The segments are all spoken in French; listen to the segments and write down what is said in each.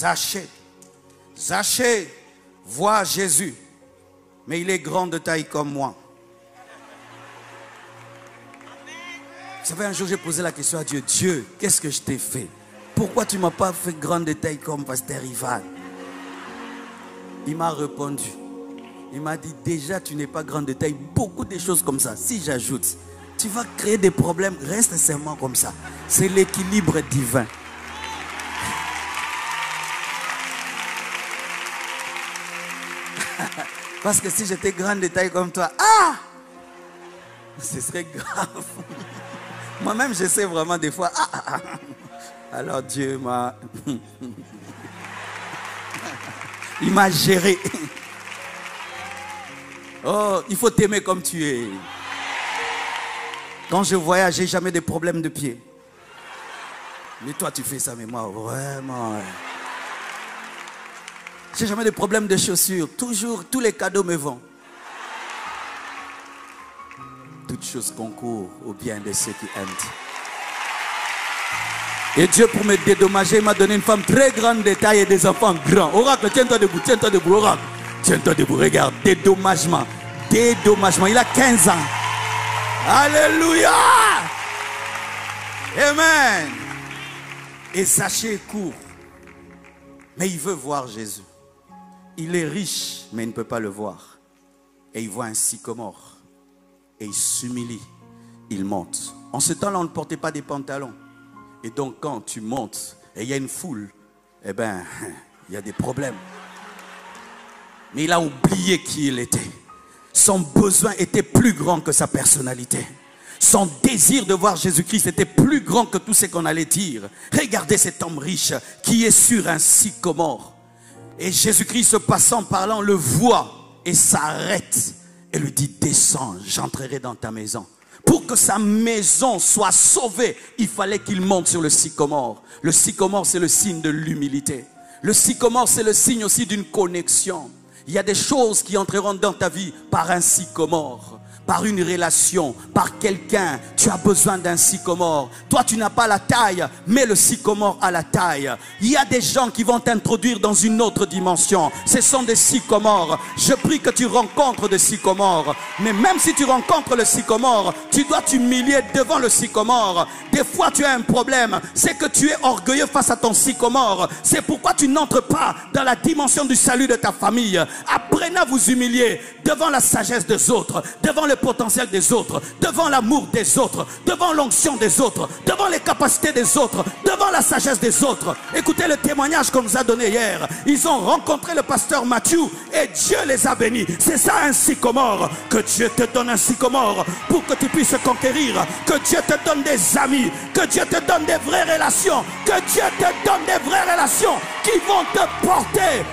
Zachée. Zachée voit Jésus, mais il est grand de taille comme moi. Vous savez, un jour j'ai posé la question à Dieu. Dieu, qu'est-ce que je t'ai fait? Pourquoi tu ne m'as pas fait grande de taille comme Pasteur Ivan? Il m'a répondu. Il m'a dit, déjà tu n'es pas grande de taille. Beaucoup de choses comme ça. Si j'ajoute, tu vas créer des problèmes. Reste seulement comme ça. C'est l'équilibre divin. Parce que si j'étais grande de taille comme toi, ce serait grave. Moi-même, je sais vraiment des fois, alors Dieu m'a... il m'a géré. Oh, il faut t'aimer comme tu es. Quand je voyage, j'ai jamais de problème de pied. Mais toi, tu fais ça, mais moi, vraiment... J'ai jamais de problème de chaussures. Toujours, tous les cadeaux me vont. Toutes choses concourent au bien de ceux qui aiment. Et Dieu, pour me dédommager, il m'a donné une femme très grande de taille et des enfants grands. Oracle, tiens-toi debout, Oracle. Tiens-toi debout, regarde, dédommagement. Dédommagement, il a 15 ans. Alléluia. Amen. Et Zachée court. Mais il veut voir Jésus. Il est riche, mais il ne peut pas le voir. Et il voit un sycomore. Et il s'humilie. Il monte. En ce temps-là, on ne portait pas des pantalons. Et donc, quand tu montes et il y a une foule, eh bien, il y a des problèmes. Mais il a oublié qui il était. Son besoin était plus grand que sa personnalité. Son désir de voir Jésus-Christ était plus grand que tout ce qu'on allait dire. Regardez cet homme riche qui est sur un sycomore. Et Jésus-Christ, passant par là, le voit et s'arrête et lui dit, descends, j'entrerai dans ta maison. Pour que sa maison soit sauvée, il fallait qu'il monte sur le sycomore. Le sycomore, c'est le signe de l'humilité. Le sycomore, c'est le signe aussi d'une connexion. Il y a des choses qui entreront dans ta vie par un sycomore, par une relation, par quelqu'un. Tu as besoin d'un sycomore. Toi, tu n'as pas la taille, mais le sycomore a la taille. Il y a des gens qui vont t'introduire dans une autre dimension. Ce sont des sycomores. Je prie que tu rencontres des sycomores. Mais même si tu rencontres le sycomore, tu dois t'humilier devant le sycomore. Des fois, tu as un problème. C'est que tu es orgueilleux face à ton sycomore. C'est pourquoi tu n'entres pas dans la dimension du salut de ta famille. Apprenez à vous humilier devant la sagesse des autres, devant le potentiel des autres, devant l'amour des autres, devant l'onction des autres, devant les capacités des autres, devant la sagesse des autres. Écoutez le témoignage qu'on nous a donné hier. Ils ont rencontré le pasteur Mathieu et Dieu les a bénis. C'est ça un sycomore. Que Dieu te donne un sycomore pour que tu puisses conquérir. Que Dieu te donne des amis. Que Dieu te donne des vraies relations. Que Dieu te donne des vraies relations qui vont te porter.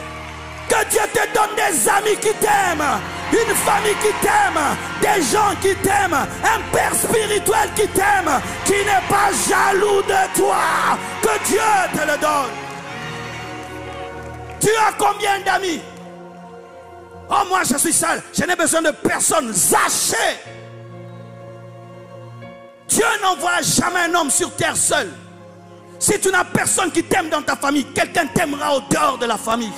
Que Dieu te donne des amis qui t'aiment, une famille qui t'aime, des gens qui t'aiment, un père spirituel qui t'aime, qui n'est pas jaloux de toi. Que Dieu te le donne. Tu as combien d'amis? Oh, moi je suis seul, je n'ai besoin de personne. Zachée. Dieu n'envoie jamais un homme sur terre seul. Si tu n'as personne qui t'aime dans ta famille, quelqu'un t'aimera au dehors de la famille.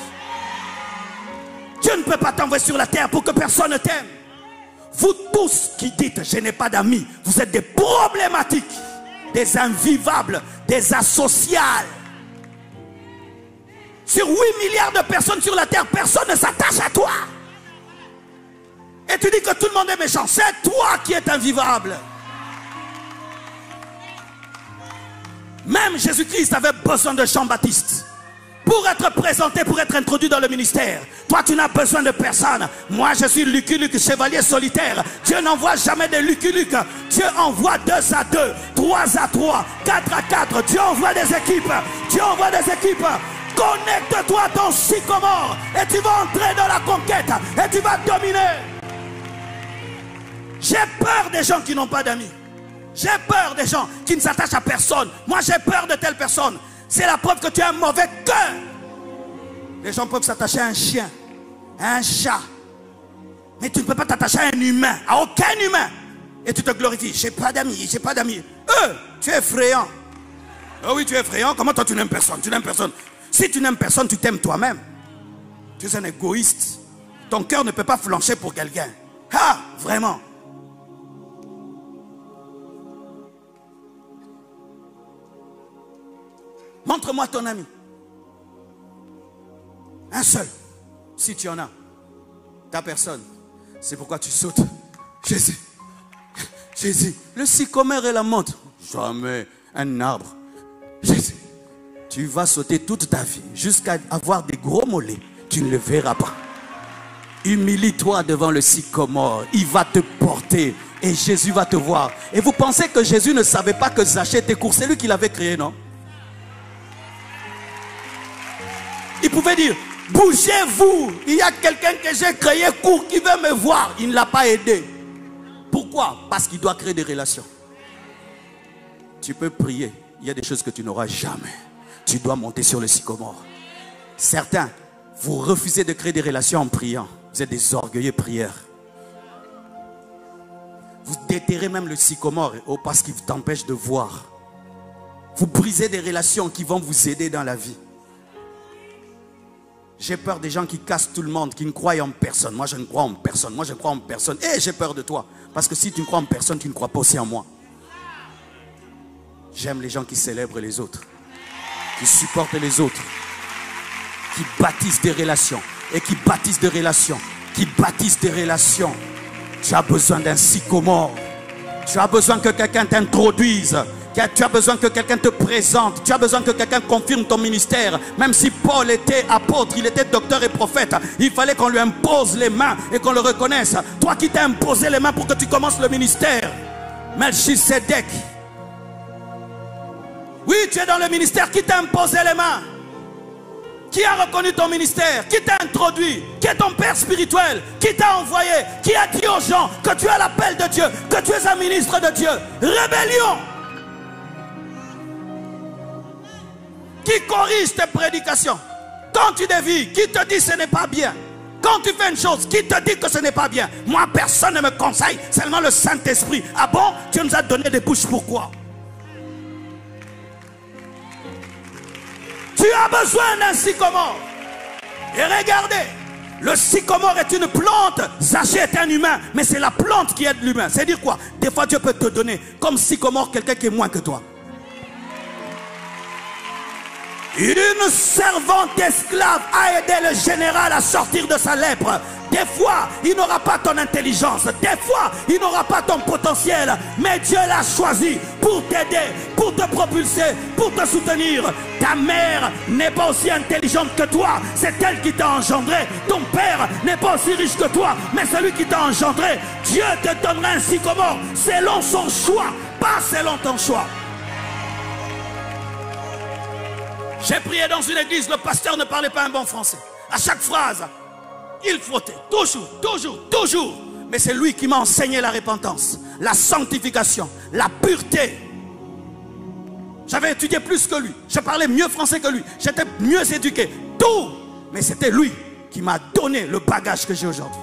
Dieu ne peut pas t'envoyer sur la terre pour que personne ne t'aime. Vous tous qui dites je n'ai pas d'amis, vous êtes des problématiques, des invivables, des asociales. Sur 8 milliards de personnes sur la terre, personne ne s'attache à toi. Et tu dis que tout le monde est méchant. C'est toi qui es invivable. Même Jésus-Christ avait besoin de Jean-Baptiste pour être présenté, pour être introduit dans le ministère. Toi, tu n'as besoin de personne. Moi, je suis Lucky Luke, chevalier solitaire. Dieu n'envoie jamais de Lucky Luke. Dieu envoie 2 à 2, 3 à 3, 4 à 4. Dieu envoie des équipes. Dieu envoie des équipes. Connecte-toi à ton sycomore et tu vas entrer dans la conquête et tu vas dominer. J'ai peur des gens qui n'ont pas d'amis. J'ai peur des gens qui ne s'attachent à personne. Moi, j'ai peur de telle personne. C'est la preuve que tu as un mauvais cœur. Les gens peuvent s'attacher à un chien, à un chat. Mais tu ne peux pas t'attacher à un humain, à aucun humain. Et tu te glorifies. J'ai pas d'amis, j'ai pas d'amis. Tu es effrayant. Oh oui, tu es effrayant. Comment toi tu n'aimes personne? Tu n'aimes personne. Si tu n'aimes personne, tu t'aimes toi-même. Tu es un égoïste. Ton cœur ne peut pas flancher pour quelqu'un. Ah, vraiment. Montre-moi ton ami. Un seul. Si tu en as. Ta personne. C'est pourquoi tu sautes. Jésus. Jésus. Le sycomore et la menthe. Jamais un arbre. Jésus. Tu vas sauter toute ta vie jusqu'à avoir des gros mollets. Tu ne le verras pas. Humilie-toi devant le sycomore. Il va te porter et Jésus va te voir. Et vous pensez que Jésus ne savait pas que Zachée était court? C'est lui qui l'avait créé, non? Il pouvait dire, bougez-vous. Il y a quelqu'un que j'ai créé court qui veut me voir. Il ne l'a pas aidé. Pourquoi? Parce qu'il doit créer des relations. Tu peux prier. Il y a des choses que tu n'auras jamais. Tu dois monter sur le sycomore. Certains, vous refusez de créer des relations en priant. Vous êtes des orgueilleux prieurs. Vous déterrez même le sycomore parce qu'il t'empêche de voir. Vous brisez des relations qui vont vous aider dans la vie. J'ai peur des gens qui cassent tout le monde, qui ne croient en personne. Moi, je ne crois en personne. Moi, je crois en personne. Et j'ai peur de toi. Parce que si tu ne crois en personne, tu ne crois pas aussi en moi. J'aime les gens qui célèbrent les autres, qui supportent les autres, qui bâtissent des relations. Et qui bâtissent des relations. Qui bâtissent des relations. Tu as besoin d'un sycomore. Tu as besoin que quelqu'un t'introduise. Tu as besoin que quelqu'un te présente. Tu as besoin que quelqu'un confirme ton ministère. Même si Paul était apôtre, il était docteur et prophète, il fallait qu'on lui impose les mains et qu'on le reconnaisse. Toi qui t'as imposé les mains pour que tu commences le ministère, Melchisedec. Oui, tu es dans le ministère. Qui t'a imposé les mains? Qui a reconnu ton ministère? Qui t'a introduit? Qui est ton père spirituel? Qui t'a envoyé? Qui a dit aux gens que tu as l'appel de Dieu, que tu es un ministre de Dieu? Rébellion. Qui corrige tes prédications? Quand tu dévies, qui te dit ce n'est pas bien? Quand tu fais une chose, qui te dit que ce n'est pas bien? Moi, personne ne me conseille, seulement le Saint-Esprit. Ah bon? Tu nous as donné des bouches, pourquoi? Tu as besoin d'un sycomore. Et regardez, le sycomore est une plante. Zachée est un humain, mais c'est la plante qui aide l'humain. C'est-à-dire quoi? Des fois, Dieu peut te donner comme sycomore quelqu'un qui est moins que toi. Une servante esclave a aidé le général à sortir de sa lèpre. Des fois, il n'aura pas ton intelligence. Des fois, il n'aura pas ton potentiel. Mais Dieu l'a choisi pour t'aider, pour te propulser, pour te soutenir. Ta mère n'est pas aussi intelligente que toi. C'est elle qui t'a engendré. Ton père n'est pas aussi riche que toi. Mais celui qui t'a engendré, Dieu te donnera un sycomore selon son choix, pas selon ton choix. J'ai prié dans une église, le pasteur ne parlait pas un bon français. À chaque phrase, il frottait. Toujours, toujours, toujours. Mais c'est lui qui m'a enseigné la repentance, la sanctification, la pureté. J'avais étudié plus que lui. Je parlais mieux français que lui. J'étais mieux éduqué. Tout. Mais c'était lui qui m'a donné le bagage que j'ai aujourd'hui.